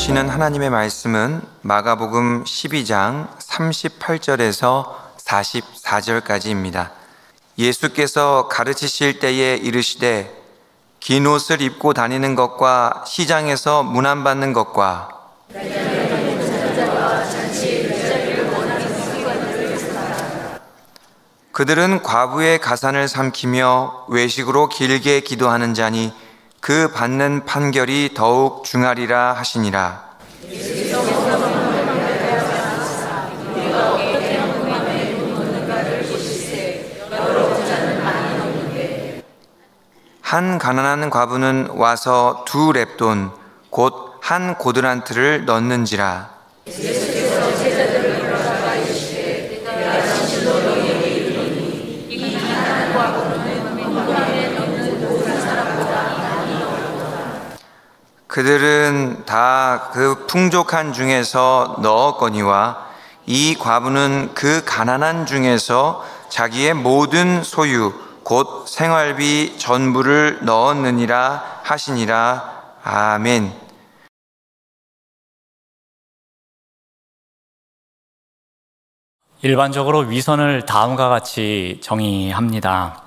주시는 하나님의 말씀은 마가복음 12장 38절에서 44절까지입니다. 예수께서 가르치실 때에 이르시되 긴 옷을 입고 다니는 것과 시장에서 문안받는 것과 그들은 과부의 가산을 삼키며 외식으로 길게 기도하는 자니 그 받는 판결이 더욱 중하리라 하시니라. 한 가난한 과부는 와서 2렙돈 곧 한 고드란트를 넣는지라. 그들은 다 그 풍족한 중에서 넣었거니와 이 과부는 그 가난한 중에서 자기의 모든 소유 곧 생활비 전부를 넣었느니라 하시니라. 아멘. 일반적으로 위선을 다음과 같이 정의합니다.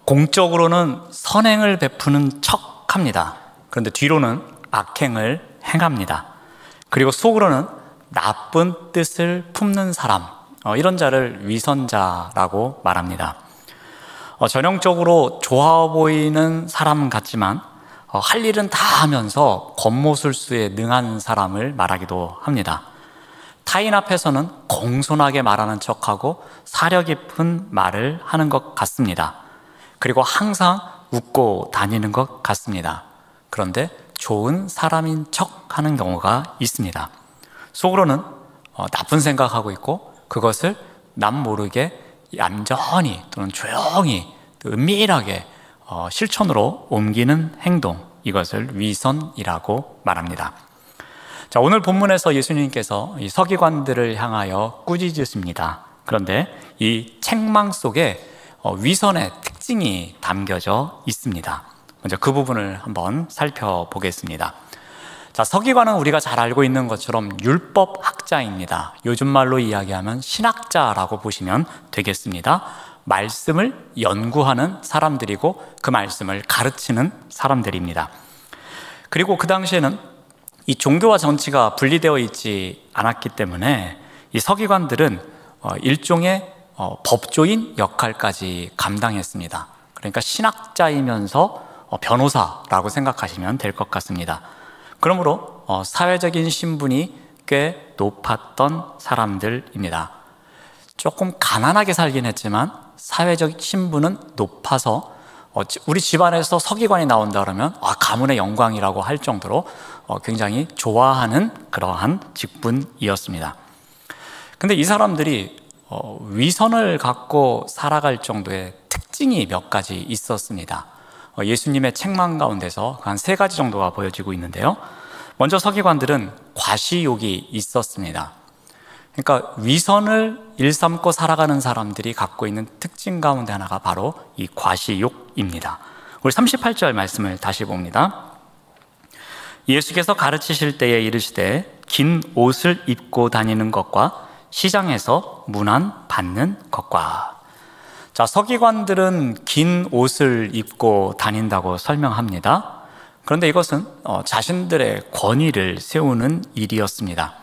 공적으로는 선행을 베푸는 척합니다. 그런데 뒤로는 악행을 행합니다. 그리고 속으로는 나쁜 뜻을 품는 사람, 이런 자를 위선자라고 말합니다. 전형적으로 좋아 보이는 사람 같지만 할 일은 다 하면서 겉모술수에 능한 사람을 말하기도 합니다. 타인 앞에서는 공손하게 말하는 척하고 사려 깊은 말을 하는 것 같습니다. 그리고 항상 웃고 다니는 것 같습니다. 그런데 좋은 사람인 척 하는 경우가 있습니다. 속으로는 나쁜 생각하고 있고 그것을 남 모르게 얌전히 또는 조용히 은밀하게 실천으로 옮기는 행동, 이것을 위선이라고 말합니다. 자, 오늘 본문에서 예수님께서 이 서기관들을 향하여 꾸짖으십니다. 그런데 이 책망 속에 위선의 특징이 담겨져 있습니다. 먼저 그 부분을 한번 살펴보겠습니다. 자, 서기관은 우리가 잘 알고 있는 것처럼 율법학자입니다. 요즘 말로 이야기하면 신학자라고 보시면 되겠습니다. 말씀을 연구하는 사람들이고 그 말씀을 가르치는 사람들입니다. 그리고 그 당시에는 이 종교와 정치가 분리되어 있지 않았기 때문에 이 서기관들은 일종의 법조인 역할까지 감당했습니다. 그러니까 신학자이면서 변호사라고 생각하시면 될 것 같습니다. 그러므로 사회적인 신분이 꽤 높았던 사람들입니다. 조금 가난하게 살긴 했지만 사회적 신분은 높아서 우리 집안에서 서기관이 나온다 그러면 가문의 영광이라고 할 정도로 굉장히 좋아하는 그러한 직분이었습니다. 근데 이 사람들이 위선을 갖고 살아갈 정도의 특징이 몇 가지 있었습니다. 예수님의 책망 가운데서 한 3가지 정도가 보여지고 있는데요. 먼저 서기관들은 과시욕이 있었습니다. 그러니까 위선을 일삼고 살아가는 사람들이 갖고 있는 특징 가운데 하나가 바로 이 과시욕입니다. 우리 38절 말씀을 다시 봅니다. 예수께서 가르치실 때에 이르시되 긴 옷을 입고 다니는 것과 시장에서 문안 받는 것과. 자, 서기관들은 긴 옷을 입고 다닌다고 설명합니다. 그런데 이것은 자신들의 권위를 세우는 일이었습니다.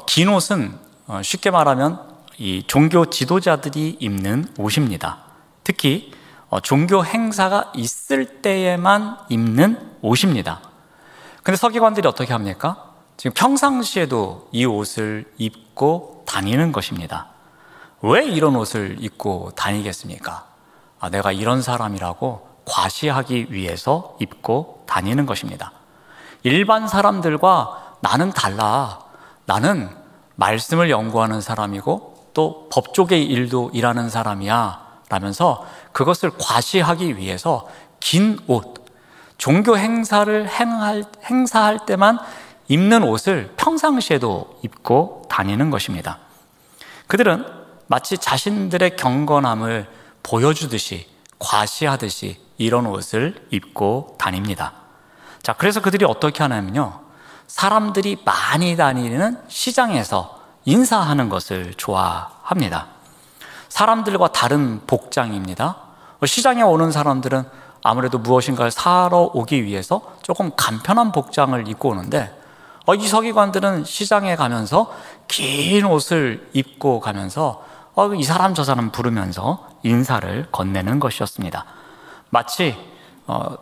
긴 옷은 쉽게 말하면 이 종교 지도자들이 입는 옷입니다. 특히 종교 행사가 있을 때에만 입는 옷입니다. 근데 서기관들이 어떻게 합니까? 지금 평상시에도 이 옷을 입고 다니는 것입니다. 왜 이런 옷을 입고 다니겠습니까? 내가 이런 사람이라고 과시하기 위해서 입고 다니는 것입니다. 일반 사람들과 나는 달라. 나는 말씀을 연구하는 사람이고 또 법조계 일도 일하는 사람이야 라면서 그것을 과시하기 위해서 긴 옷, 종교 행사를 행사할 때만 입는 옷을 평상시에도 입고 다니는 것입니다. 그들은 마치 자신들의 경건함을 보여주듯이 과시하듯이 이런 옷을 입고 다닙니다. 자, 그래서 그들이 어떻게 하냐면요, 사람들이 많이 다니는 시장에서 인사하는 것을 좋아합니다. 사람들과 다른 복장입니다. 시장에 오는 사람들은 아무래도 무엇인가를 사러 오기 위해서 조금 간편한 복장을 입고 오는데, 이 서기관들은 시장에 가면서 긴 옷을 입고 가면서 이 사람 저 사람 부르면서 인사를 건네는 것이었습니다. 마치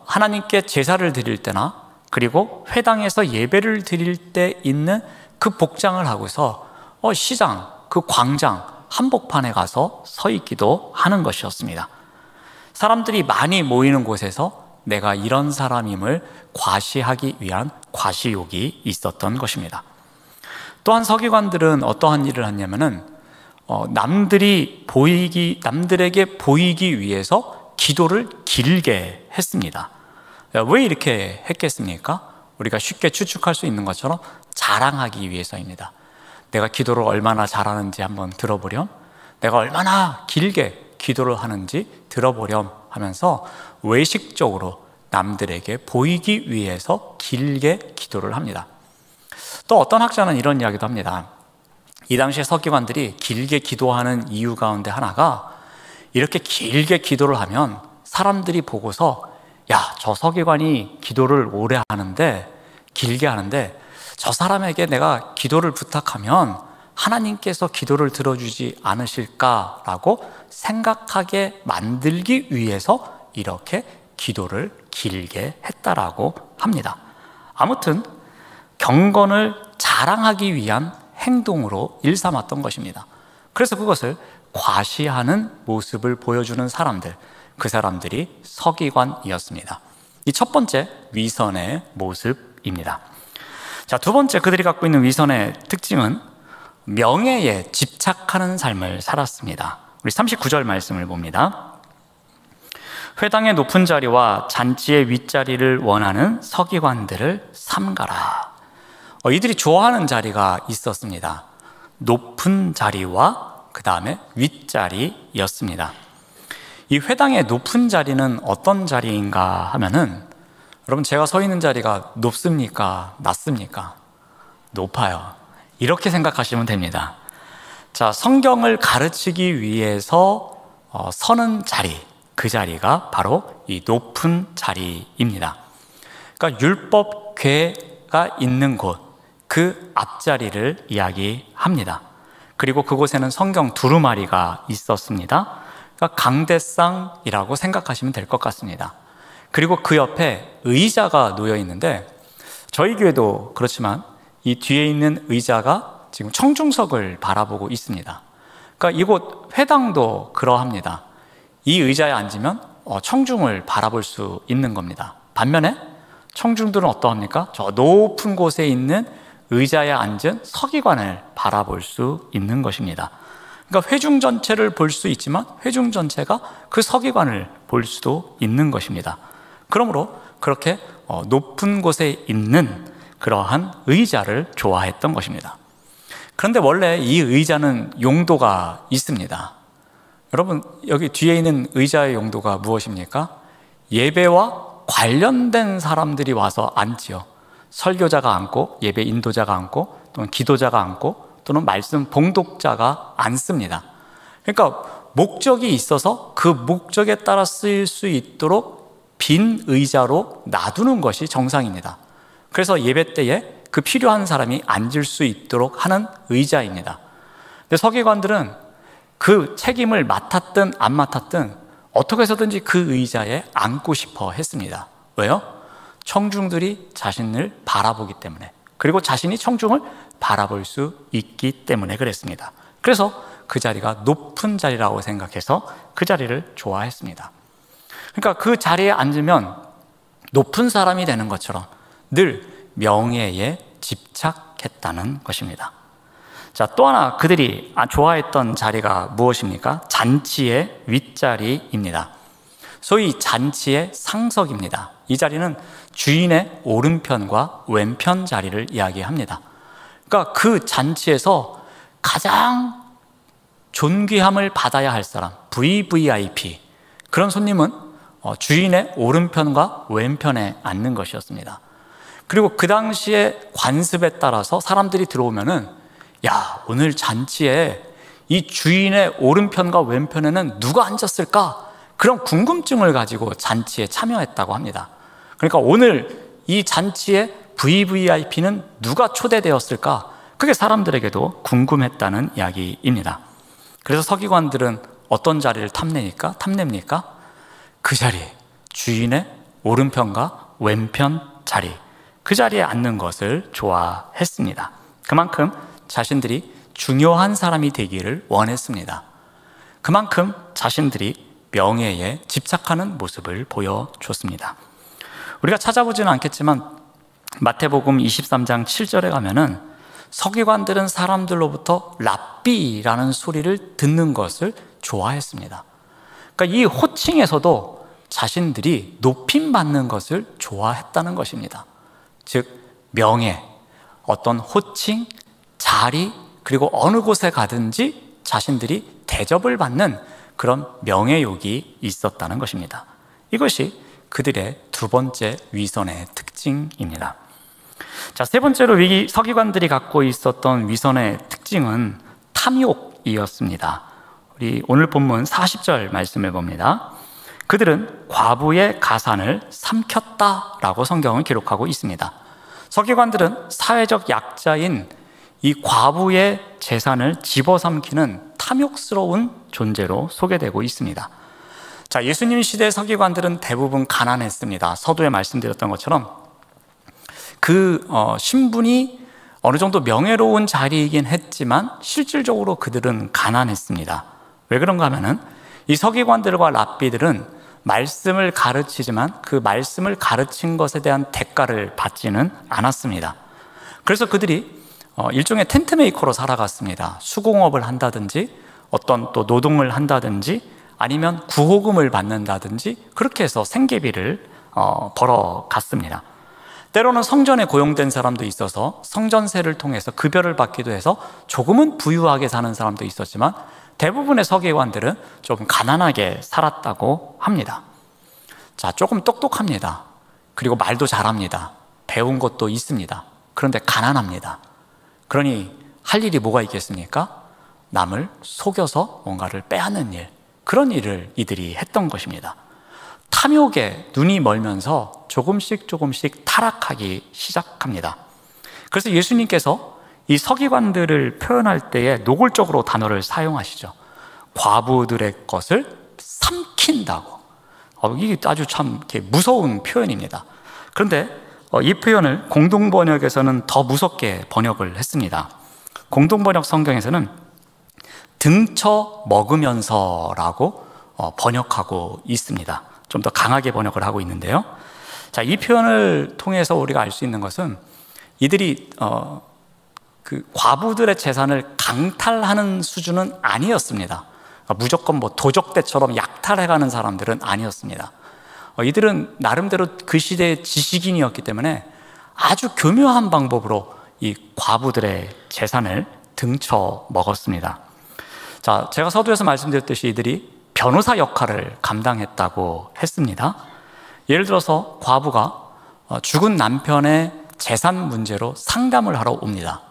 하나님께 제사를 드릴 때나 그리고 회당에서 예배를 드릴 때 있는 그 복장을 하고서 시장, 그 광장, 한복판에 가서 서 있기도 하는 것이었습니다. 사람들이 많이 모이는 곳에서 내가 이런 사람임을 과시하기 위한 과시욕이 있었던 것입니다. 또한 서기관들은 어떠한 일을 했냐면은 남들에게 보이기 위해서 기도를 길게 했습니다. 왜 이렇게 했겠습니까? 우리가 쉽게 추측할 수 있는 것처럼 자랑하기 위해서입니다. 내가 기도를 얼마나 잘하는지 한번 들어보렴, 내가 얼마나 길게 기도를 하는지 들어보렴 하면서 외식적으로 남들에게 보이기 위해서 길게 기도를 합니다. 또 어떤 학자는 이런 이야기도 합니다. 이 당시에 서기관들이 길게 기도하는 이유 가운데 하나가, 이렇게 길게 기도를 하면 사람들이 보고서 야, 저 서기관이 기도를 오래 하는데, 길게 하는데 저 사람에게 내가 기도를 부탁하면 하나님께서 기도를 들어주지 않으실까라고 생각하게 만들기 위해서 이렇게 기도를 길게 했다라고 합니다. 아무튼 경건을 자랑하기 위한 행동으로 일삼았던 것입니다. 그래서 그것을 과시하는 모습을 보여주는 사람들, 그 사람들이 서기관이었습니다. 이 첫 번째 위선의 모습입니다. 자, 두 번째 그들이 갖고 있는 위선의 특징은 명예에 집착하는 삶을 살았습니다. 우리 39절 말씀을 봅니다. 회당의 높은 자리와 잔치의 윗자리를 원하는 서기관들을 삼가라. 이들이 좋아하는 자리가 있었습니다. 높은 자리와 그 다음에 윗자리였습니다. 이 회당의 높은 자리는 어떤 자리인가 하면은, 여러분, 제가 서 있는 자리가 높습니까? 낮습니까? 높아요. 이렇게 생각하시면 됩니다. 자, 성경을 가르치기 위해서 서는 자리, 그 자리가 바로 이 높은 자리입니다. 그러니까 율법궤가 있는 곳, 그 앞자리를 이야기합니다. 그리고 그곳에는 성경 두루마리가 있었습니다. 그러니까 강대상이라고 생각하시면 될 것 같습니다. 그리고 그 옆에 의자가 놓여 있는데, 저희 교회도 그렇지만 이 뒤에 있는 의자가 지금 청중석을 바라보고 있습니다. 그러니까 이곳 회당도 그러합니다. 이 의자에 앉으면 청중을 바라볼 수 있는 겁니다. 반면에 청중들은 어떠합니까? 저 높은 곳에 있는 의자에 앉은 서기관을 바라볼 수 있는 것입니다. 그러니까 회중 전체를 볼 수 있지만 회중 전체가 그 서기관을 볼 수도 있는 것입니다. 그러므로 그렇게 높은 곳에 있는 그러한 의자를 좋아했던 것입니다. 그런데 원래 이 의자는 용도가 있습니다. 여러분, 여기 뒤에 있는 의자의 용도가 무엇입니까? 예배와 관련된 사람들이 와서 앉지요. 설교자가 앉고, 예배 인도자가 앉고, 또는 기도자가 앉고, 또는 말씀 봉독자가 앉습니다. 그러니까 목적이 있어서 그 목적에 따라 쓰일 수 있도록 빈 의자로 놔두는 것이 정상입니다. 그래서 예배 때에 그 필요한 사람이 앉을 수 있도록 하는 의자입니다. 근데 서기관들은 그 책임을 맡았든 안 맡았든 어떻게 해서든지 그 의자에 앉고 싶어 했습니다. 왜요? 청중들이 자신을 바라보기 때문에, 그리고 자신이 청중을 바라볼 수 있기 때문에 그랬습니다. 그래서 그 자리가 높은 자리라고 생각해서 그 자리를 좋아했습니다. 그러니까 그 자리에 앉으면 높은 사람이 되는 것처럼 늘 명예에 집착했다는 것입니다. 자, 또 하나 그들이 좋아했던 자리가 무엇입니까? 잔치의 윗자리입니다. 소위 잔치의 상석입니다. 이 자리는 주인의 오른편과 왼편 자리를 이야기합니다. 그러니까 그 잔치에서 가장 존귀함을 받아야 할 사람, VVIP, 그런 손님은 주인의 오른편과 왼편에 앉는 것이었습니다. 그리고 그 당시에 관습에 따라서 사람들이 들어오면은 야, 오늘 잔치에 이 주인의 오른편과 왼편에는 누가 앉았을까? 그런 궁금증을 가지고 잔치에 참여했다고 합니다. 그러니까 오늘 이 잔치에 VVIP는 누가 초대되었을까? 그게 사람들에게도 궁금했다는 이야기입니다. 그래서 서기관들은 어떤 자리를 탐냅니까? 그 자리, 주인의 오른편과 왼편 자리, 그 자리에 앉는 것을 좋아했습니다. 그만큼 자신들이 중요한 사람이 되기를 원했습니다. 그만큼 자신들이 명예에 집착하는 모습을 보여줬습니다. 우리가 찾아보지는 않겠지만 마태복음 23장 7절에 가면은 서기관들은 사람들로부터 랍비라는 소리를 듣는 것을 좋아했습니다. 그러니까 이 호칭에서도 자신들이 높임받는 것을 좋아했다는 것입니다. 즉 명예, 어떤 호칭, 자리, 그리고 어느 곳에 가든지 자신들이 대접을 받는 그런 명예욕이 있었다는 것입니다. 이것이 그들의 두 번째 위선의 특징입니다. 자, 세 번째로 서기관들이 갖고 있었던 위선의 특징은 탐욕이었습니다. 우리 오늘 본문 40절 말씀을 봅니다. 그들은 과부의 가산을 삼켰다라고 성경은 기록하고 있습니다. 서기관들은 사회적 약자인 이 과부의 재산을 집어삼키는 탐욕스러운 존재로 소개되고 있습니다. 자, 예수님 시대 서기관들은 대부분 가난했습니다. 서두에 말씀드렸던 것처럼 그 신분이 어느 정도 명예로운 자리이긴 했지만 실질적으로 그들은 가난했습니다. 왜 그런가 하면은 이 서기관들과 랍비들은 말씀을 가르치지만 그 말씀을 가르친 것에 대한 대가를 받지는 않았습니다. 그래서 그들이 일종의 텐트메이커로 살아갔습니다. 수공업을 한다든지 어떤 또 노동을 한다든지 아니면 구호금을 받는다든지 그렇게 해서 생계비를 벌어갔습니다. 때로는 성전에 고용된 사람도 있어서 성전세를 통해서 급여를 받기도 해서 조금은 부유하게 사는 사람도 있었지만 대부분의 서기관들은 좀 가난하게 살았다고 합니다. 자, 조금 똑똑합니다. 그리고 말도 잘합니다. 배운 것도 있습니다. 그런데 가난합니다. 그러니 할 일이 뭐가 있겠습니까? 남을 속여서 뭔가를 빼앗는 일, 그런 일을 이들이 했던 것입니다. 탐욕에 눈이 멀면서 조금씩 타락하기 시작합니다. 그래서 예수님께서 이 서기관들을 표현할 때에 노골적으로 단어를 사용하시죠. 과부들의 것을 삼킨다고. 이게 아주 참 이렇게 무서운 표현입니다. 그런데 이 표현을 공동번역에서는 더 무섭게 번역을 했습니다. 공동번역 성경에서는 등쳐 먹으면서라고 번역하고 있습니다. 좀 더 강하게 번역을 하고 있는데요. 자, 이 표현을 통해서 우리가 알 수 있는 것은 이들이 그 과부들의 재산을 강탈하는 수준은 아니었습니다. 무조건 뭐 도적대처럼 약탈해가는 사람들은 아니었습니다. 이들은 나름대로 그 시대의 지식인이었기 때문에 아주 교묘한 방법으로 이 과부들의 재산을 등쳐 먹었습니다. 자, 제가 서두에서 말씀드렸듯이 이들이 변호사 역할을 감당했다고 했습니다. 예를 들어서 과부가 죽은 남편의 재산 문제로 상담을 하러 옵니다.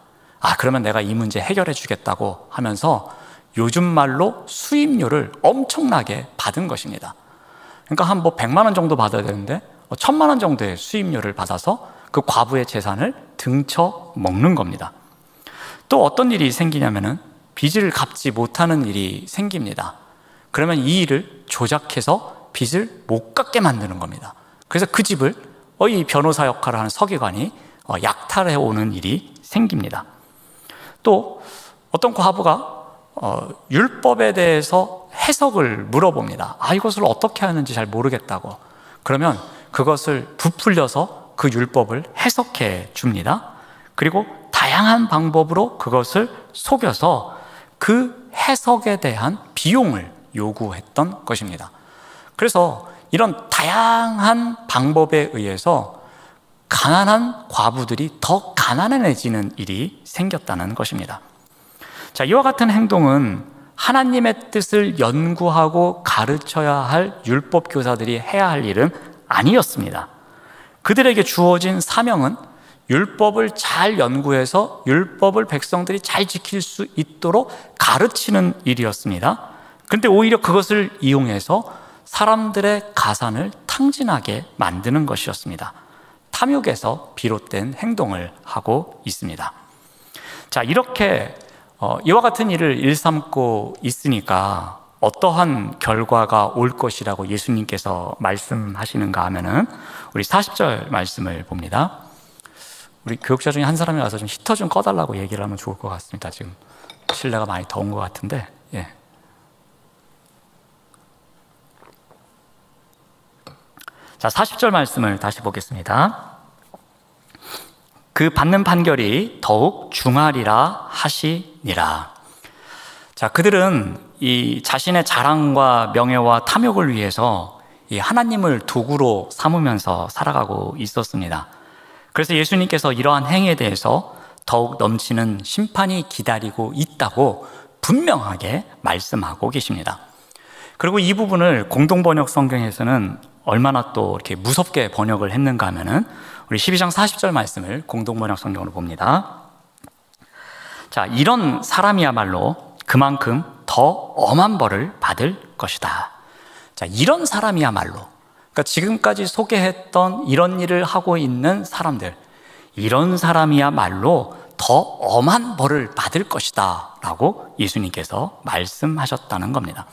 그러면 내가 이 문제 해결해 주겠다고 하면서 요즘 말로 수임료를 엄청나게 받은 것입니다. 그러니까 한 100만 원 정도 받아야 되는데 1000만 원 정도의 수임료를 받아서 그 과부의 재산을 등쳐 먹는 겁니다. 또 어떤 일이 생기냐면은 빚을 갚지 못하는 일이 생깁니다. 그러면 이 일을 조작해서 빚을 못 갚게 만드는 겁니다. 그래서 그 집을 이 변호사 역할을 하는 서기관이 약탈해 오는 일이 생깁니다. 또 어떤 과부가 율법에 대해서 해석을 물어봅니다. 이것을 어떻게 하는지 잘 모르겠다고. 그러면 그것을 부풀려서 그 율법을 해석해 줍니다. 그리고 다양한 방법으로 그것을 속여서 그 해석에 대한 비용을 요구했던 것입니다. 그래서 이런 다양한 방법에 의해서 가난한 과부들이 더 가난해지는 일이 생겼다는 것입니다. 자, 이와 같은 행동은 하나님의 뜻을 연구하고 가르쳐야 할 율법 교사들이 해야 할 일은 아니었습니다. 그들에게 주어진 사명은 율법을 잘 연구해서 율법을 백성들이 잘 지킬 수 있도록 가르치는 일이었습니다. 그런데 오히려 그것을 이용해서 사람들의 가산을 탕진하게 만드는 것이었습니다. 탐욕에서 비롯된 행동을 하고 있습니다. 자, 이렇게 이와 같은 일을 일삼고 있으니까 어떠한 결과가 올 것이라고 예수님께서 말씀하시는가 하면은 우리 40절 말씀을 봅니다. 우리 교육자 중에 한 사람이 와서 좀 히터 좀 꺼달라고 얘기를 하면 좋을 것 같습니다. 지금 실내가 많이 더운 것 같은데. 예. 자, 40절 말씀을 다시 보겠습니다. 그 받는 판결이 더욱 중하리라 하시니라. 자, 그들은 이 자신의 자랑과 명예와 탐욕을 위해서 이 하나님을 도구로 삼으면서 살아가고 있었습니다. 그래서 예수님께서 이러한 행위에 대해서 더욱 넘치는 심판이 기다리고 있다고 분명하게 말씀하고 계십니다. 그리고 이 부분을 공동번역 성경에서는 얼마나 또 이렇게 무섭게 번역을 했는가 하면은 우리 12장 40절 말씀을 공동번역 성경으로 봅니다. 자, 이런 사람이야말로 그만큼 더 엄한 벌을 받을 것이다. 자, 이런 사람이야말로, 그러니까 지금까지 소개했던 이런 일을 하고 있는 사람들, 이런 사람이야말로 더 엄한 벌을 받을 것이다 라고 예수님께서 말씀하셨다는 겁니다.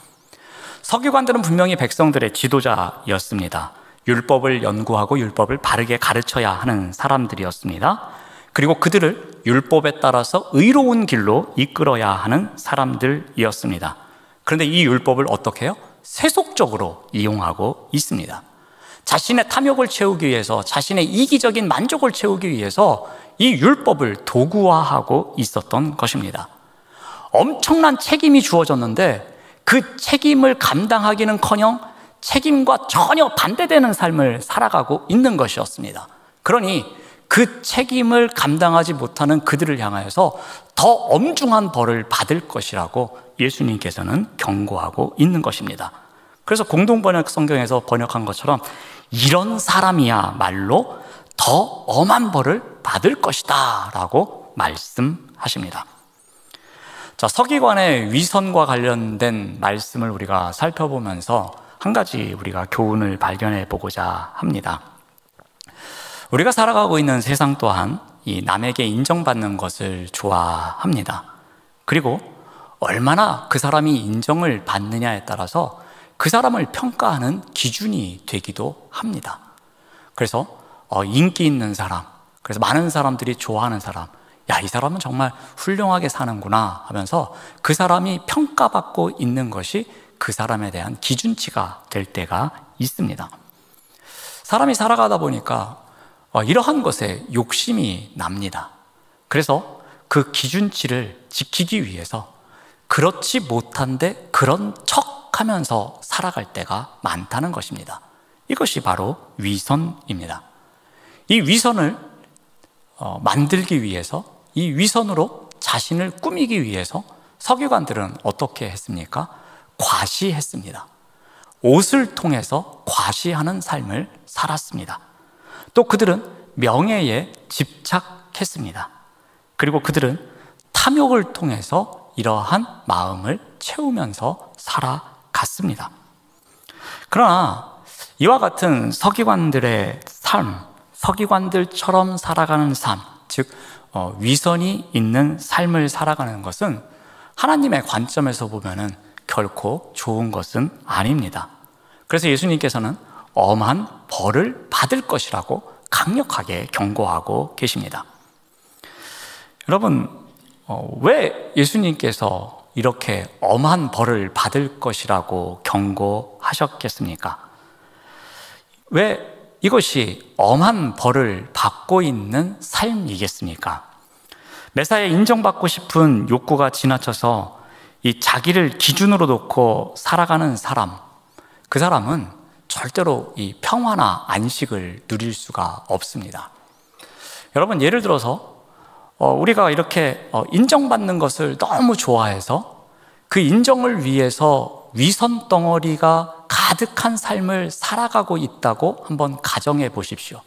서기관들은 분명히 백성들의 지도자였습니다. 율법을 연구하고 율법을 바르게 가르쳐야 하는 사람들이었습니다. 그리고 그들을 율법에 따라서 의로운 길로 이끌어야 하는 사람들이었습니다. 그런데 이 율법을 어떻게 해요? 세속적으로 이용하고 있습니다. 자신의 탐욕을 채우기 위해서, 자신의 이기적인 만족을 채우기 위해서 이 율법을 도구화하고 있었던 것입니다. 엄청난 책임이 주어졌는데 그 책임을 감당하기는커녕 책임과 전혀 반대되는 삶을 살아가고 있는 것이었습니다. 그러니 그 책임을 감당하지 못하는 그들을 향하여서 더 엄중한 벌을 받을 것이라고 예수님께서는 경고하고 있는 것입니다. 그래서 공동번역 성경에서 번역한 것처럼 이런 사람이야말로 더 엄한 벌을 받을 것이다 라고 말씀하십니다. 자, 서기관의 위선과 관련된 말씀을 우리가 살펴보면서 한 가지 우리가 교훈을 발견해 보고자 합니다. 우리가 살아가고 있는 세상 또한 이 남에게 인정받는 것을 좋아합니다. 그리고 얼마나 그 사람이 인정을 받느냐에 따라서 그 사람을 평가하는 기준이 되기도 합니다. 그래서 인기 있는 사람, 그래서 많은 사람들이 좋아하는 사람, 야, 이 사람은 정말 훌륭하게 사는구나 하면서 그 사람이 평가받고 있는 것이 그 사람에 대한 기준치가 될 때가 있습니다. 사람이 살아가다 보니까 이러한 것에 욕심이 납니다. 그래서 그 기준치를 지키기 위해서 그렇지 못한데 그런 척 하면서 살아갈 때가 많다는 것입니다. 이것이 바로 위선입니다. 이 위선을 만들기 위해서, 이 위선으로 자신을 꾸미기 위해서 서기관들은 어떻게 했습니까? 과시했습니다. 옷을 통해서 과시하는 삶을 살았습니다. 또 그들은 명예에 집착했습니다. 그리고 그들은 탐욕을 통해서 이러한 마음을 채우면서 살아갔습니다. 그러나 이와 같은 서기관들의 삶, 서기관들처럼 살아가는 삶, 즉 위선이 있는 삶을 살아가는 것은 하나님의 관점에서 보면은 결코 좋은 것은 아닙니다. 그래서 예수님께서는 엄한 벌을 받을 것이라고 강력하게 경고하고 계십니다. 여러분, 왜 예수님께서 이렇게 엄한 벌을 받을 것이라고 경고하셨겠습니까? 왜 이것이 엄한 벌을 받고 있는 삶이겠습니까? 매사에 인정받고 싶은 욕구가 지나쳐서 이 자기를 기준으로 놓고 살아가는 사람, 그 사람은 절대로 이 평화나 안식을 누릴 수가 없습니다. 여러분, 예를 들어서 우리가 이렇게 인정받는 것을 너무 좋아해서 그 인정을 위해서 위선 덩어리가 가득한 삶을 살아가고 있다고 한번 가정해 보십시오.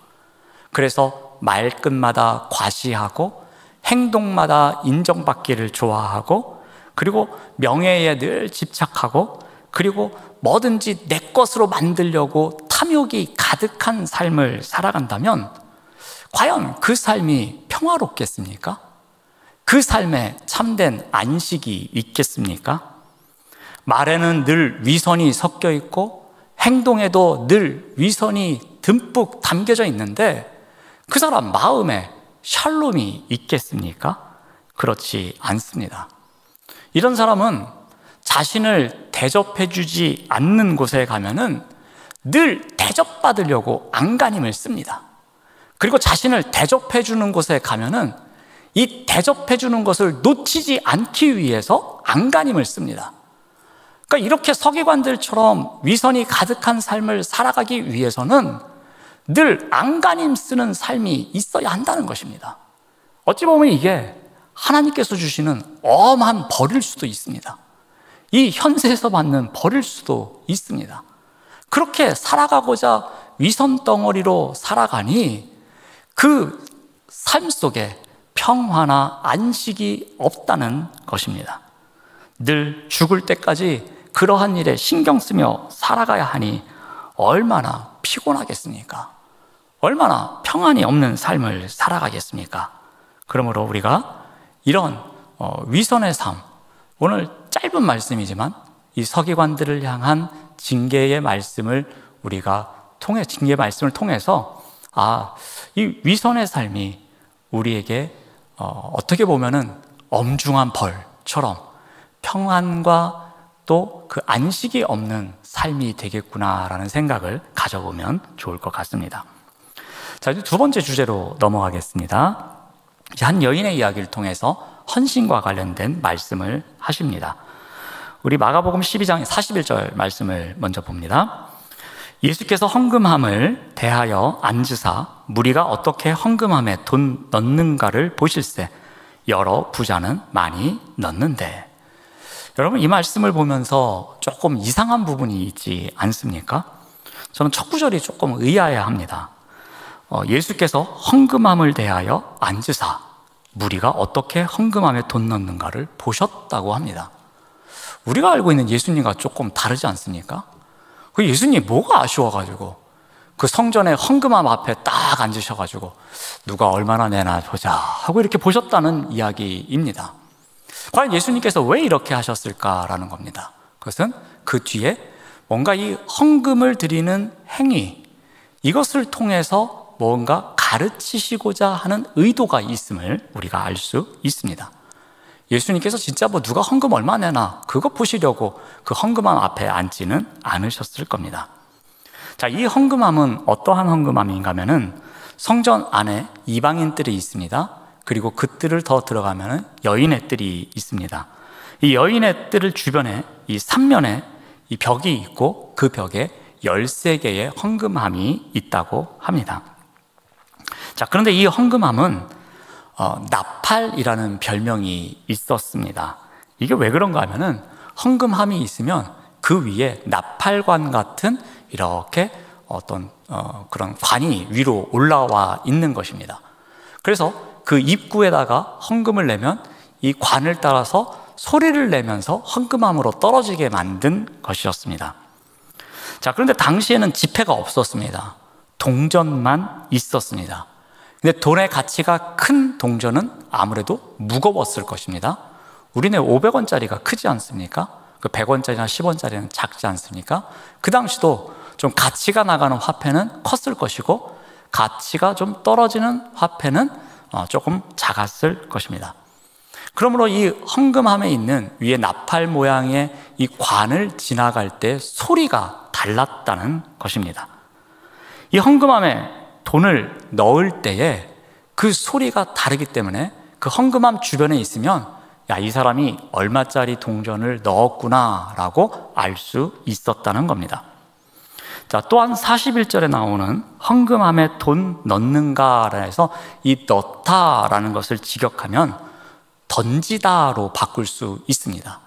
그래서 말끝마다 과시하고 행동마다 인정받기를 좋아하고 그리고 명예에 늘 집착하고 그리고 뭐든지 내 것으로 만들려고 탐욕이 가득한 삶을 살아간다면 과연 그 삶이 평화롭겠습니까? 그 삶에 참된 안식이 있겠습니까? 말에는 늘 위선이 섞여 있고 행동에도 늘 위선이 듬뿍 담겨져 있는데 그 사람 마음에 샬롬이 있겠습니까? 그렇지 않습니다. 이런 사람은 자신을 대접해주지 않는 곳에 가면은 늘 대접받으려고 안간힘을 씁니다. 그리고 자신을 대접해주는 곳에 가면은 이 대접해주는 것을 놓치지 않기 위해서 안간힘을 씁니다. 그러니까 이렇게 서기관들처럼 위선이 가득한 삶을 살아가기 위해서는 늘 안간힘 쓰는 삶이 있어야 한다는 것입니다. 어찌 보면 이게 하나님께서 주시는 엄한 벌일 수도 있습니다. 이 현세에서 받는 벌일 수도 있습니다. 그렇게 살아가고자 위선 덩어리로 살아가니 그 삶 속에 평화나 안식이 없다는 것입니다. 늘 죽을 때까지 그러한 일에 신경 쓰며 살아가야 하니 얼마나 피곤하겠습니까? 얼마나 평안이 없는 삶을 살아가겠습니까? 그러므로 우리가 이런 위선의 삶, 오늘 짧은 말씀이지만 이 서기관들을 향한 징계의 말씀을 징계의 말씀을 통해서 이 위선의 삶이 우리에게 어떻게 보면은 엄중한 벌처럼 평안과 또 그 안식이 없는 삶이 되겠구나라는 생각을 가져보면 좋을 것 같습니다. 자, 이제 두 번째 주제로 넘어가겠습니다. 한 여인의 이야기를 통해서 헌신과 관련된 말씀을 하십니다. 우리 마가복음 12장 41절 말씀을 먼저 봅니다. 예수께서 헌금함을 대하여 앉으사 무리가 어떻게 헌금함에 돈 넣는가를 보실세 여러 부자는 많이 넣는데. 여러분, 이 말씀을 보면서 조금 이상한 부분이 있지 않습니까? 저는 첫 구절이 조금 의아해합니다. 예수께서 헌금함을 대하여 앉으사 무리가 어떻게 헌금함에 돈 넣는가를 보셨다고 합니다. 우리가 알고 있는 예수님과 조금 다르지 않습니까? 그 예수님 뭐가 아쉬워가지고 그 성전의 헌금함 앞에 딱 앉으셔가지고 누가 얼마나 내나 보자 하고 이렇게 보셨다는 이야기입니다. 과연 예수님께서 왜 이렇게 하셨을까라는 겁니다. 그것은 그 뒤에 뭔가 이 헌금을 드리는 행위, 이것을 통해서 뭔가 가르치시고자 하는 의도가 있음을 우리가 알 수 있습니다. 예수님께서 진짜 누가 헌금 얼마 내나 그거 보시려고 그 헌금함 앞에 앉지는 않으셨을 겁니다. 자, 이 헌금함은 어떠한 헌금함인가 하면은 성전 안에 이방인들이 있습니다. 그리고 그 뜰을 더 들어가면 여인의 뜰이 있습니다. 이 여인의 뜰을 주변에 이 3면에 이 벽이 있고 그 벽에 13개의 헌금함이 있다고 합니다. 자, 그런데 이 헌금함은 나팔이라는 별명이 있었습니다. 이게 왜 그런가 하면은 헌금함이 있으면 그 위에 나팔관 같은 이렇게 그런 관이 위로 올라와 있는 것입니다. 그래서 그 입구에다가 헌금을 내면 이 관을 따라서 소리를 내면서 헌금함으로 떨어지게 만든 것이었습니다. 자, 그런데 당시에는 지폐가 없었습니다. 동전만 있었습니다. 근데 돈의 가치가 큰 동전은 아무래도 무거웠을 것입니다. 우리네 500원짜리가 크지 않습니까? 그 100원짜리나 10원짜리는 작지 않습니까? 그 당시도 좀 가치가 나가는 화폐는 컸을 것이고 가치가 좀 떨어지는 화폐는 조금 작았을 것입니다. 그러므로 이 헌금함에 있는 위에 나팔 모양의 이 관을 지나갈 때 소리가 달랐다는 것입니다. 이 헌금함에 돈을 넣을 때에 그 소리가 다르기 때문에 그 헌금함 주변에 있으면 이 사람이 얼마짜리 동전을 넣었구나 라고 알 수 있었다는 겁니다. 자, 또한 41절에 나오는 헌금함에 돈 넣는가라 해서 이 넣다라는 것을 직역하면 던지다로 바꿀 수 있습니다.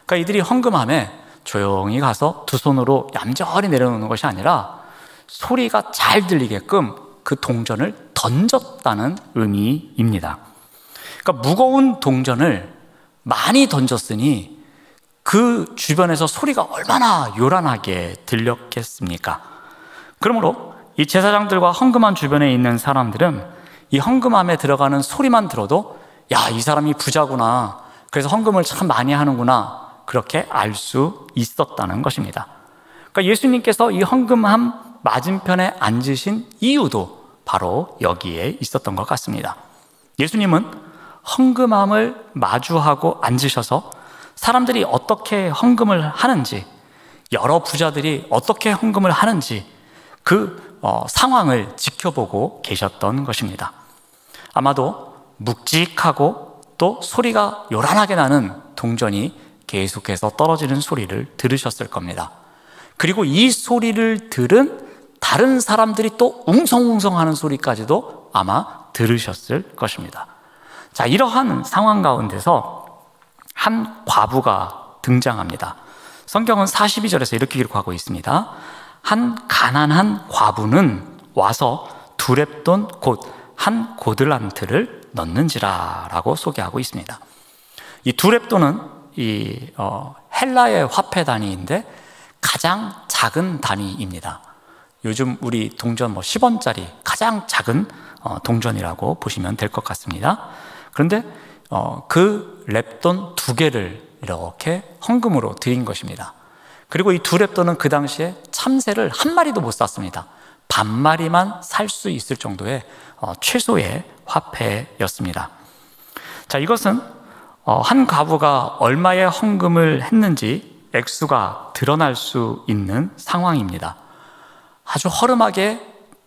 그러니까 이들이 헌금함에 조용히 가서 두 손으로 얌전히 내려놓는 것이 아니라 소리가 잘 들리게끔 그 동전을 던졌다는 의미입니다. 그러니까 무거운 동전을 많이 던졌으니 그 주변에서 소리가 얼마나 요란하게 들렸겠습니까? 그러므로 이 제사장들과 헌금함 주변에 있는 사람들은 이 헌금함에 들어가는 소리만 들어도 야, 이 사람이 부자구나, 그래서 헌금을 참 많이 하는구나, 그렇게 알 수 있었다는 것입니다. 그러니까 예수님께서 이 헌금함 맞은편에 앉으신 이유도 바로 여기에 있었던 것 같습니다. 예수님은 헌금함을 마주하고 앉으셔서 사람들이 어떻게 헌금을 하는지, 여러 부자들이 어떻게 헌금을 하는지 그 상황을 지켜보고 계셨던 것입니다. 아마도 묵직하고 또 소리가 요란하게 나는 동전이 계속해서 떨어지는 소리를 들으셨을 겁니다. 그리고 이 소리를 들은 다른 사람들이 또 웅성웅성하는 소리까지도 아마 들으셨을 것입니다. 자, 이러한 상황 가운데서 한 과부가 등장합니다. 성경은 42절에서 이렇게 기록하고 있습니다. 한 가난한 과부는 와서 두 렙돈 곧 한 고들란트를 넣는지라 라고 소개하고 있습니다. 이 두 렙돈은 헬라의 화폐 단위인데 가장 작은 단위입니다. 요즘 우리 동전 10원짜리 가장 작은 동전이라고 보시면 될 것 같습니다. 그런데 그 렙돈 2개를 이렇게 헌금으로 드린 것입니다. 그리고 이 두 렙돈은 그 당시에 참새를 한 마리도 못 샀습니다. 반마리만 살 수 있을 정도의 최소의 화폐였습니다. 자, 이것은 한 과부가 얼마의 헌금을 했는지 액수가 드러날 수 있는 상황입니다. 아주 허름하게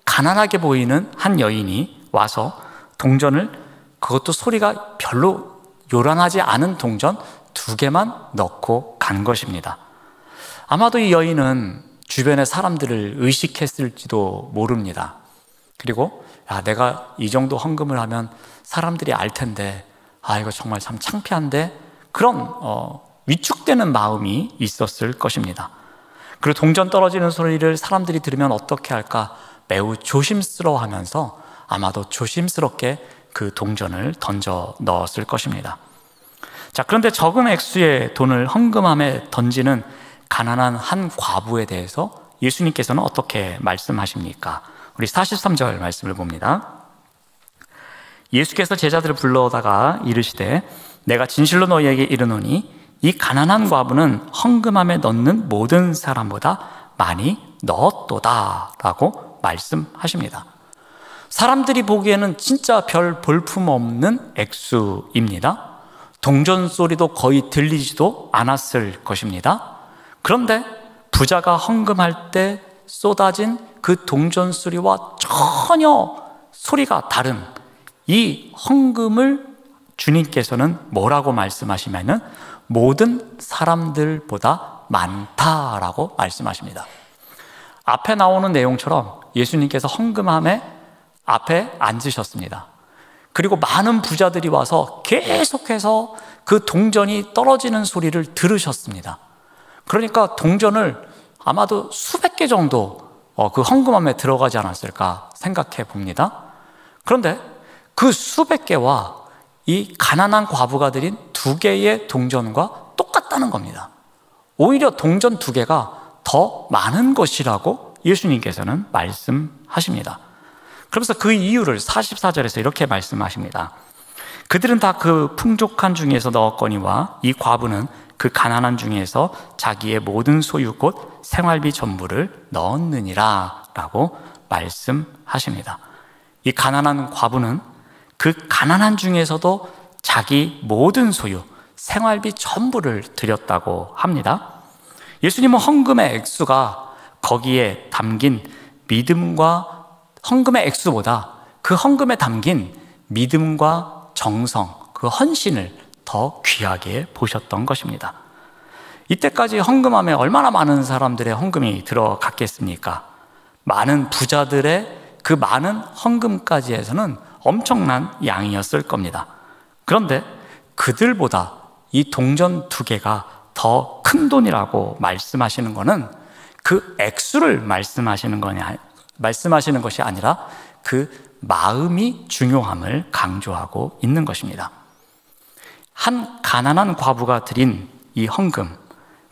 가난하게 보이는 한 여인이 와서 동전을, 그것도 소리가 별로 요란하지 않은 동전 2개만 넣고 간 것입니다. 아마도 이 여인은 주변의 사람들을 의식했을지도 모릅니다. 그리고 내가 이 정도 헌금을 하면 사람들이 알 텐데, 이거 정말 참 창피한데, 그런 위축되는 마음이 있었을 것입니다. 그리고 동전 떨어지는 소리를 사람들이 들으면 어떻게 할까 매우 조심스러워하면서 아마도 조심스럽게 그 동전을 던져 넣었을 것입니다. 자, 그런데 적은 액수의 돈을 헌금함에 던지는 가난한 한 과부에 대해서 예수님께서는 어떻게 말씀하십니까? 우리 43절 말씀을 봅니다. 예수께서 제자들을 불러다가 이르시되 내가 진실로 너희에게 이르노니 이 가난한 과부는 헌금함에 넣는 모든 사람보다 많이 넣었도다 라고 말씀하십니다. 사람들이 보기에는 진짜 별 볼품없는 액수입니다. 동전 소리도 거의 들리지도 않았을 것입니다. 그런데 부자가 헌금할 때 쏟아진 그 동전 소리와 전혀 소리가 다른 이 헌금을 주님께서는 뭐라고 말씀하시냐면 모든 사람들보다 많다라고 말씀하십니다. 앞에 나오는 내용처럼 예수님께서 헌금함에 앞에 앉으셨습니다. 그리고 많은 부자들이 와서 계속해서 그 동전이 떨어지는 소리를 들으셨습니다. 그러니까 동전을 아마도 수백 개 정도 그 헌금함에 들어가지 않았을까 생각해 봅니다. 그런데 그 수백 개와 이 가난한 과부가 드린 2개의 동전과 똑같다는 겁니다. 오히려 동전 2개가 더 많은 것이라고 예수님께서는 말씀하십니다. 그러면서 그 이유를 44절에서 이렇게 말씀하십니다. 그들은 다 그 풍족한 중에서 넣었거니와 이 과부는 그 가난한 중에서 자기의 모든 소유 곧 생활비 전부를 넣었느니라 라고 말씀하십니다. 이 가난한 과부는 그 가난한 중에서도 자기 모든 소유, 생활비 전부를 드렸다고 합니다. 예수님은 헌금의 액수가 거기에 담긴 믿음과 헌금의 액수보다 그 헌금에 담긴 믿음과 정성, 그 헌신을 더 귀하게 보셨던 것입니다. 이때까지 헌금함에 얼마나 많은 사람들의 헌금이 들어갔겠습니까? 많은 부자들의 그 많은 헌금까지 해서는 엄청난 양이었을 겁니다. 그런데 그들보다 이 동전 2개가 더 큰 돈이라고 말씀하시는 것은 그 액수를 말씀하시는 것이 아니라 그 마음이 중요함을 강조하고 있는 것입니다. 한 가난한 과부가 드린 이 헌금,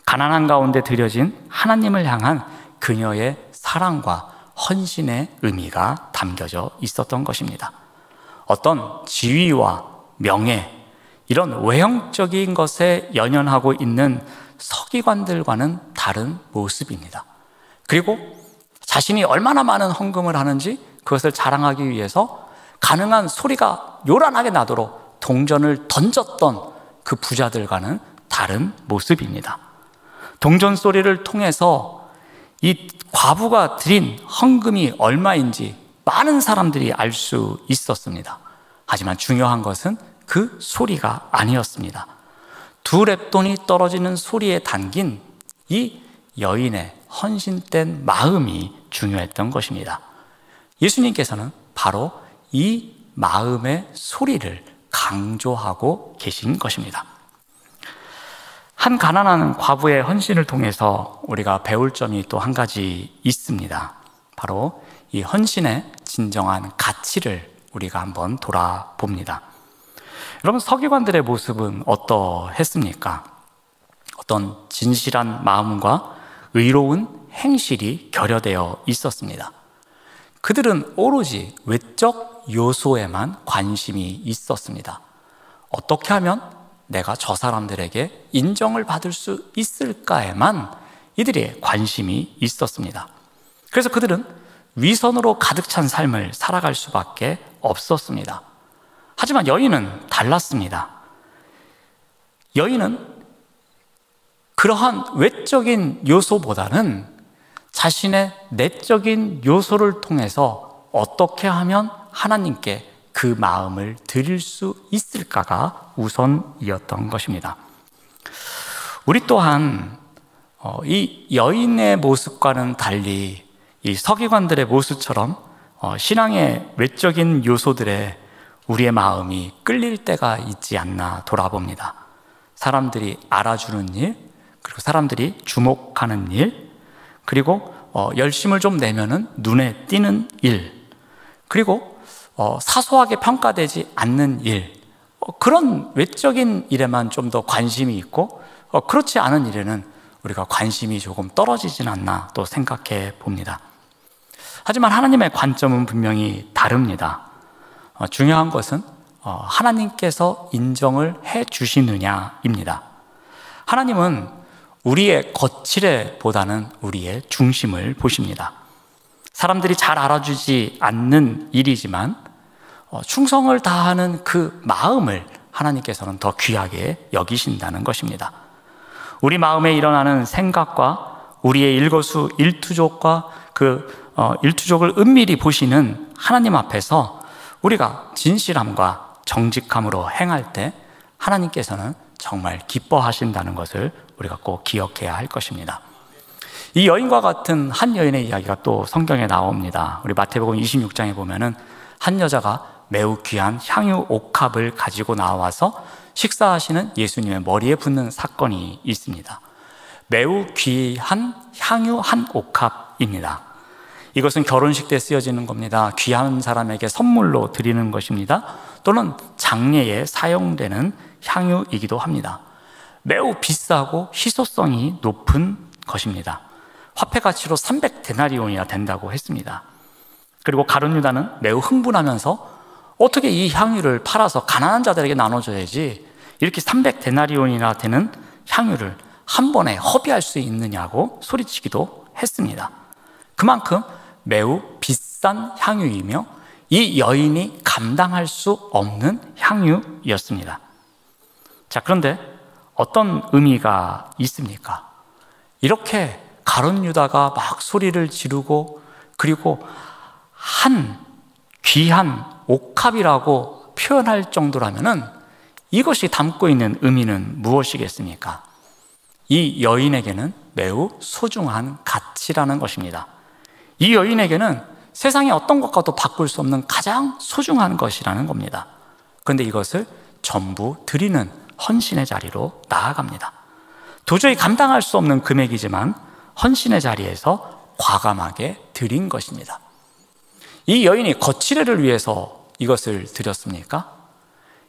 가난한 가운데 드려진 하나님을 향한 그녀의 사랑과 헌신의 의미가 담겨져 있었던 것입니다. 어떤 지위와 명예, 이런 외형적인 것에 연연하고 있는 서기관들과는 다른 모습입니다. 그리고 자신이 얼마나 많은 헌금을 하는지 그것을 자랑하기 위해서 가능한 소리가 요란하게 나도록 동전을 던졌던 그 부자들과는 다른 모습입니다. 동전 소리를 통해서 이 과부가 드린 헌금이 얼마인지 많은 사람들이 알 수 있었습니다. 하지만 중요한 것은 그 소리가 아니었습니다. 두 렙돈이 떨어지는 소리에 담긴 이 여인의 헌신된 마음이 중요했던 것입니다. 예수님께서는 바로 이 마음의 소리를 강조하고 계신 것입니다. 한 가난한 과부의 헌신을 통해서 우리가 배울 점이 또 한 가지 있습니다. 바로 이 헌신의 진정한 가치를 우리가 한번 돌아봅니다. 여러분, 서기관들의 모습은 어떠했습니까? 어떤 진실한 마음과 의로운 행실이 결여되어 있었습니다. 그들은 오로지 외적 요소에만 관심이 있었습니다. 어떻게 하면 내가 저 사람들에게 인정을 받을 수 있을까에만 이들의 관심이 있었습니다. 그래서 그들은 위선으로 가득 찬 삶을 살아갈 수밖에 없었습니다. 하지만 여인은 달랐습니다. 여인은 그러한 외적인 요소보다는 자신의 내적인 요소를 통해서 어떻게 하면 하나님께 그 마음을 드릴 수 있을까가 우선이었던 것입니다. 우리 또한 이 여인의 모습과는 달리 이 서기관들의 모습처럼 신앙의 외적인 요소들에 우리의 마음이 끌릴 때가 있지 않나 돌아봅니다. 사람들이 알아주는 일, 그리고 사람들이 주목하는 일, 그리고 열심을 좀 내면은 눈에 띄는 일, 그리고 사소하게 평가되지 않는 일, 그런 외적인 일에만 좀 더 관심이 있고 그렇지 않은 일에는 우리가 관심이 조금 떨어지진 않나 또 생각해 봅니다. 하지만 하나님의 관점은 분명히 다릅니다. 중요한 것은 하나님께서 인정을 해 주시느냐입니다. 하나님은 우리의 거칠애보다는 우리의 중심을 보십니다. 사람들이 잘 알아주지 않는 일이지만 충성을 다하는 그 마음을 하나님께서는 더 귀하게 여기신다는 것입니다. 우리 마음에 일어나는 생각과 우리의 일거수일투족과 그 일투족을 은밀히 보시는 하나님 앞에서 우리가 진실함과 정직함으로 행할 때 하나님께서는 정말 기뻐하신다는 것을 우리가 꼭 기억해야 할 것입니다. 이 여인과 같은 한 여인의 이야기가 또 성경에 나옵니다. 우리 마태복음 26장에 보면은 한 여자가 매우 귀한 향유 옥합을 가지고 나와서 식사하시는 예수님의 머리에 붓는 사건이 있습니다. 매우 귀한 향유 한 옥합입니다. 이것은 결혼식 때 쓰여지는 겁니다. 귀한 사람에게 선물로 드리는 것입니다. 또는 장례에 사용되는 향유이기도 합니다. 매우 비싸고 희소성이 높은 것입니다. 화폐 가치로 300데나리온이나 된다고 했습니다. 그리고 가룟 유다는 매우 흥분하면서 어떻게 이 향유를 팔아서 가난한 자들에게 나눠줘야지 이렇게 300데나리온이나 되는 향유를 한 번에 허비할 수 있느냐고 소리치기도 했습니다. 그만큼 매우 비싼 향유이며 이 여인이 감당할 수 없는 향유였습니다. 자, 그런데 어떤 의미가 있습니까? 이렇게 가룟 유다가 막 소리를 지르고 그리고 한 귀한 옥합이라고 표현할 정도라면은 이것이 담고 있는 의미는 무엇이겠습니까? 이 여인에게는 매우 소중한 가치라는 것입니다. 이 여인에게는 세상의 어떤 것과도 바꿀 수 없는 가장 소중한 것이라는 겁니다. 그런데 이것을 전부 드리는 헌신의 자리로 나아갑니다. 도저히 감당할 수 없는 금액이지만 헌신의 자리에서 과감하게 드린 것입니다. 이 여인이 거칠애를 위해서 이것을 드렸습니까?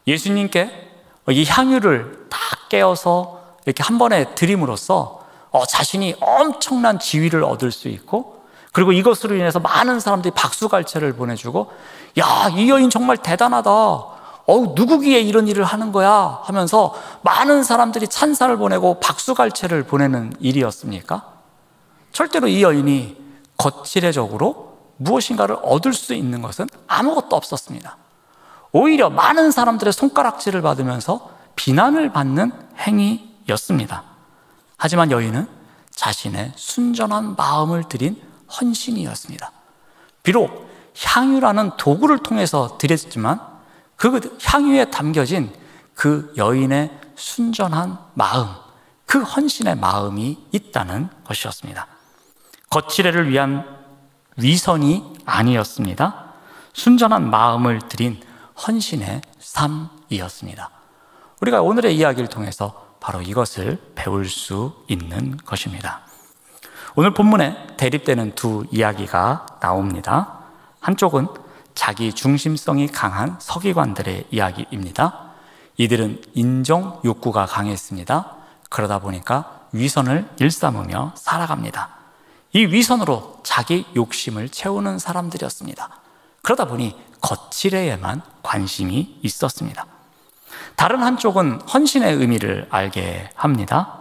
예수님께 이 향유를 다 깨어서 이렇게 한 번에 드림으로써 자신이 엄청난 지위를 얻을 수 있고, 그리고 이것으로 인해서 많은 사람들이 박수갈채를 보내주고, 야, 이 여인 정말 대단하다, 누구기에 이런 일을 하는 거야 하면서 많은 사람들이 찬사를 보내고 박수갈채를 보내는 일이었습니까? 절대로 이 여인이 거칠애적으로 무엇인가를 얻을 수 있는 것은 아무것도 없었습니다. 오히려 많은 사람들의 손가락질을 받으면서 비난을 받는 행위였습니다. 하지만 여인은 자신의 순전한 마음을 들인 헌신이었습니다. 비록 향유라는 도구를 통해서 드렸지만 그 향유에 담겨진 그 여인의 순전한 마음, 그 헌신의 마음이 있다는 것이었습니다. 거칠애를 위한 위선이 아니었습니다. 순전한 마음을 들인 헌신의 삶이었습니다. 우리가 오늘의 이야기를 통해서 바로 이것을 배울 수 있는 것입니다. 오늘 본문에 대립되는 두 이야기가 나옵니다. 한쪽은 자기 중심성이 강한 서기관들의 이야기입니다. 이들은 인정 욕구가 강했습니다. 그러다 보니까 위선을 일삼으며 살아갑니다. 이 위선으로 자기 욕심을 채우는 사람들이었습니다. 그러다 보니 거칠애에만 관심이 있었습니다. 다른 한쪽은 헌신의 의미를 알게 합니다.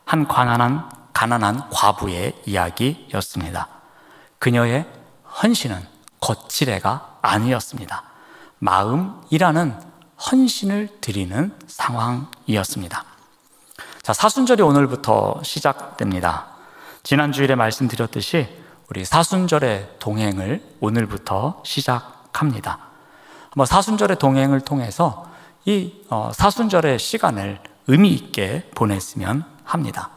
한 가난한 과부의 이야기였습니다. 그녀의 헌신은 거칠애가 아니었습니다. 마음이라는 헌신을 드리는 상황이었습니다. 자, 사순절이 오늘부터 시작됩니다. 지난 주일에 말씀드렸듯이 우리 사순절의 동행을 오늘부터 시작합니다. 사순절의 동행을 통해서 이 사순절의 시간을 의미 있게 보냈으면 합니다.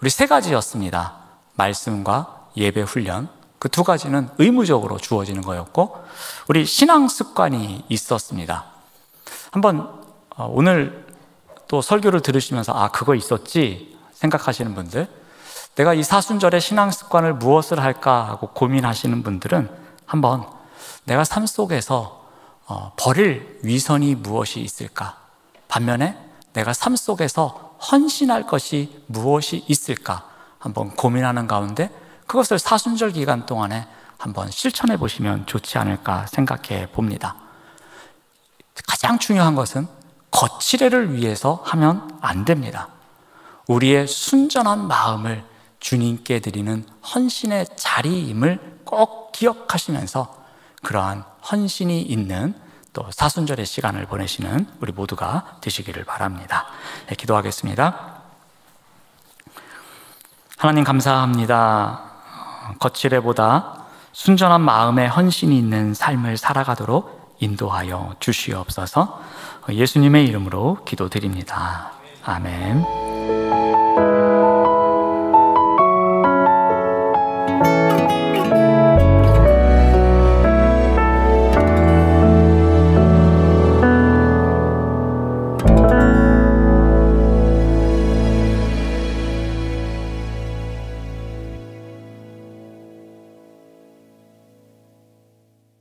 우리 세 가지였습니다. 말씀과 예배 훈련, 그 두 가지는 의무적으로 주어지는 거였고, 우리 신앙 습관이 있었습니다. 한번 오늘 또 설교를 들으시면서 그거 있었지 생각하시는 분들, 내가 이 사순절의 신앙 습관을 무엇을 할까 하고 고민하시는 분들은 한번 내가 삶 속에서 버릴 위선이 무엇이 있을까, 반면에 내가 삶 속에서 헌신할 것이 무엇이 있을까 한번 고민하는 가운데 그것을 사순절 기간 동안에 한번 실천해 보시면 좋지 않을까 생각해 봅니다. 가장 중요한 것은 거칠애를 위해서 하면 안 됩니다. 우리의 순전한 마음을 주님께 드리는 헌신의 자리임을 꼭 기억하시면서 그러한 헌신이 있는 또 사순절의 시간을 보내시는 우리 모두가 되시기를 바랍니다. 네, 기도하겠습니다. 하나님 감사합니다. 거칠애보다 순전한 마음에 헌신이 있는 삶을 살아가도록 인도하여 주시옵소서. 예수님의 이름으로 기도드립니다. 아멘.